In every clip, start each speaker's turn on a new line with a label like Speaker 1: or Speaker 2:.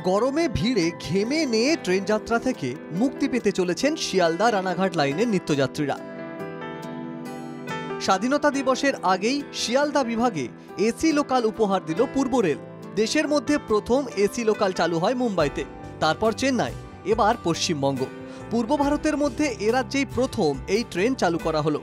Speaker 1: গরমে ভিড়ে ঘেমে নিয়ে ট্রেন যাত্রা থেকে মুক্তি পেতে চলেছেন শিয়ালদা রানাঘাট লাইনের নিত্যযাত্রীরা। স্বাধীনতা দিবসের আগেই শিয়ালদা বিভাগে এসি লোকাল উপহার দিল পূর্ব রেল। দেশের মধ্যে প্রথম এসি লোকাল চালু হয় মুম্বাইতে, তারপর চেন্নাই, এবার পশ্চিমবঙ্গ। পূর্ব ভারতের মধ্যে এ রাজ্যেই প্রথম এই ট্রেন চালু করা হলো।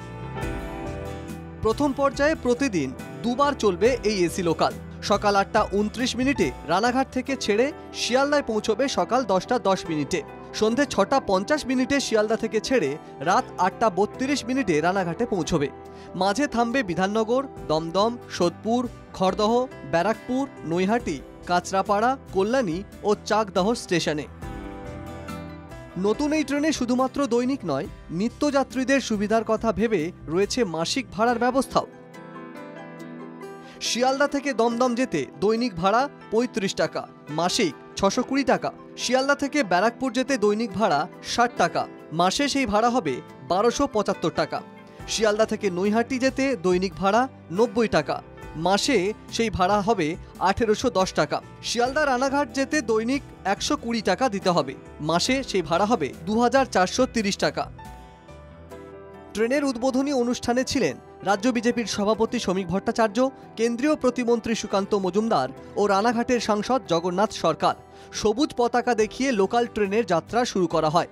Speaker 1: প্রথম পর্যায়ে প্রতিদিন দুবার চলবে এই এসি লোকাল। সকাল 8:29 রানাঘাট থেকে ছেড়ে শিয়ালদায় পৌঁছবে সকাল 10:10। সন্ধে 6:50 শিয়ালদা থেকে ছেড়ে রাত 8:32 রানাঘাটে পৌঁছবে। মাঝে থামবে বিধাননগর, দমদম, সোদপুর, খড়দহ, ব্যারাকপুর, নৈহাটি, কাঁচরাপাড়া, কল্যাণী ও চাকদহ স্টেশনে। নতুন এই ট্রেনে শুধুমাত্র দৈনিক নয়, নিত্যযাত্রীদের সুবিধার কথা ভেবে রয়েছে মাসিক ভাড়ার ব্যবস্থাও। শিয়ালদা থেকে দমদম যেতে দৈনিক ভাড়া 35 টাকা, মাসিক 620 টাকা। শিয়ালদা থেকে ব্যারাকপুর যেতে দৈনিক ভাড়া 60 টাকা, মাসে সেই ভাড়া হবে 1275 টাকা। শিয়ালদা থেকে নৈহাটি যেতে দৈনিক ভাড়া 90 টাকা, মাসে সেই ভাড়া হবে 1810 টাকা। শিয়ালদা রানাঘাট যেতে দৈনিক 120 টাকা দিতে হবে, মাসে সেই ভাড়া হবে 2430 টাকা। ট্রেনের উদ্বোধনী অনুষ্ঠানে ছিলেন রাজ্য বিজেপির সভাপতি শ্রমিক ভট্টাচার্য, কেন্দ্রীয় প্রতিমন্ত্রী সুকান্ত মজুমদার ও রানাঘাটের সাংসদ জগন্নাথ সরকার। সবুজ পতাকা দেখিয়ে লোকাল ট্রেনের যাত্রা শুরু করা হয়।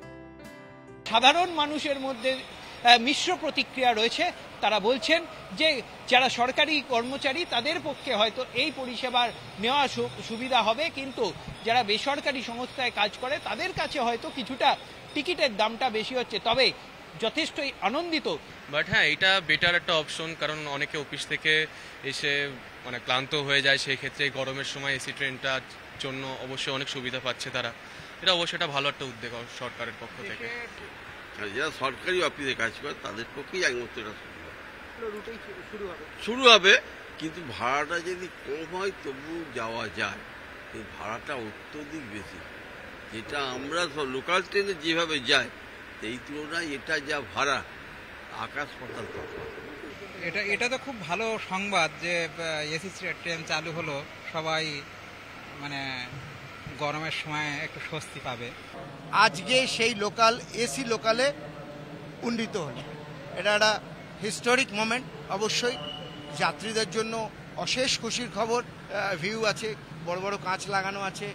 Speaker 2: সাধারণ মানুষের মধ্যে মিশ্র প্রতিক্রিয়া রয়েছে। তারা বলছেন যে যারা সরকারি কর্মচারী তাদের পক্ষে হয়তো এই পরিষেবা নেওয়া সুবিধা হবে, কিন্তু যারা বেসরকারি সংস্থায় কাজ করে তাদের কাছে হয়তো কিছুটা টিকিটের দামটা বেশি হচ্ছে। তবে যথেষ্টই আনন্দিত।
Speaker 3: বাট হ্যাঁ, এটা বেটার একটা অপশন, কারণ অনেকে অফিস থেকে এসে ক্লান্ত হয়ে যায়, সেই ক্ষেত্রে গরমের সময় এসি ট্রেনটার জন্য অবশ্যই অনেক সুবিধা পাচ্ছে তারা। এটা অবশ্যই একটা ভালো একটা উদ্যোগ সরকারের পক্ষ থেকে।
Speaker 4: যারা সরকারি অফিসে কাজ করে তাদের পক্ষেই একমাত্র এটা শুরু হবে, কিন্তু ভাড়াটা যদি কম হয় তবু যাওয়া যায়। কিন্তু ভাড়াটা অত্যধিক বেশি, যেটা আমরা লোকাল ট্রেনে যেভাবে যাই এই তুলনায় এটা যা ভাড়া আকাশ পাতাল তফাৎ।
Speaker 5: এটা তো খুব ভালো সংবাদ যে এসি ট্রেন চালু হলো, সবাই গরমের সময় একটু স্বস্তি পাবে।
Speaker 6: আজকে সেই লোকাল এসি লোকালে উন্নীত হলো, এটা একটা হিস্টোরিক মোমেন্ট। অবশ্যই যাত্রীদের জন্য অশেষ খুশির খবর। ভিউ আছে, বড় বড় কাঁচ লাগানো আছে,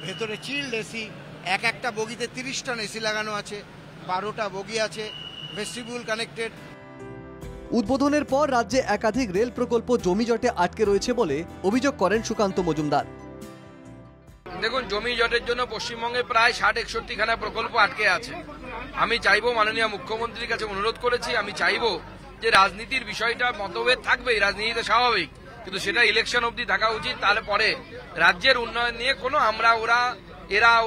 Speaker 6: ভেতরে চিল্ড এসি, একটা বগিতে 30 টন এসি লাগানো আছে, 12টা বগি আছে, ভেস্টিবিউল কানেক্টেড।
Speaker 1: উদ্বোধনের পর রাজ্যে একাধিক রেল প্রকল্প জমি জটে আটকে রয়েছে বলে অভিযোগ করেন সুকান্ত মজুমদার।
Speaker 7: দেখুন, জমি জটের জন্য পশ্চিমবঙ্গে প্রায় 60-61 খানা প্রকল্প আটকে আছে। আমি চাইবো, মাননীয় মুখ্যমন্ত্রীর কাছে অনুরোধ করেছি, আমি চাইবো যে রাজনীতির বিষয়টা মতভেদ থাকবেই, রাজনীতিতে স্বাভাবিক, কিন্তু সেটা ইলেকশন অবধি থাকা উচিত। তাহলে পরে রাজ্যের উন্নয়ন নিয়ে কোনো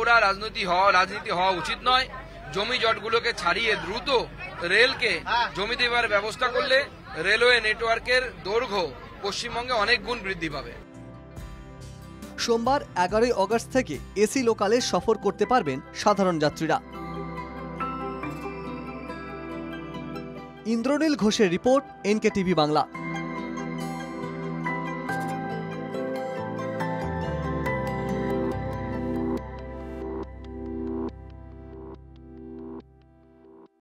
Speaker 7: ওরা রাজনীতি হওয়া উচিত নয়। জমি জটগুলোকে ছাড়িয়ে দ্রুত রেলকে জমি দেওয়ার ব্যবস্থা করলে রেলওয়ে নেটওয়ার্কের দৈর্ঘ্য পশ্চিমবঙ্গে অনেক গুণ বৃদ্ধি পাবে।
Speaker 1: সোমবার 11 অগস্ট থেকে এসি লোকালে সফর করতে পারবেন সাধারণ যাত্রীরা। ইন্দ্রনীল ঘোষের রিপোর্ট, NKTV বাংলা।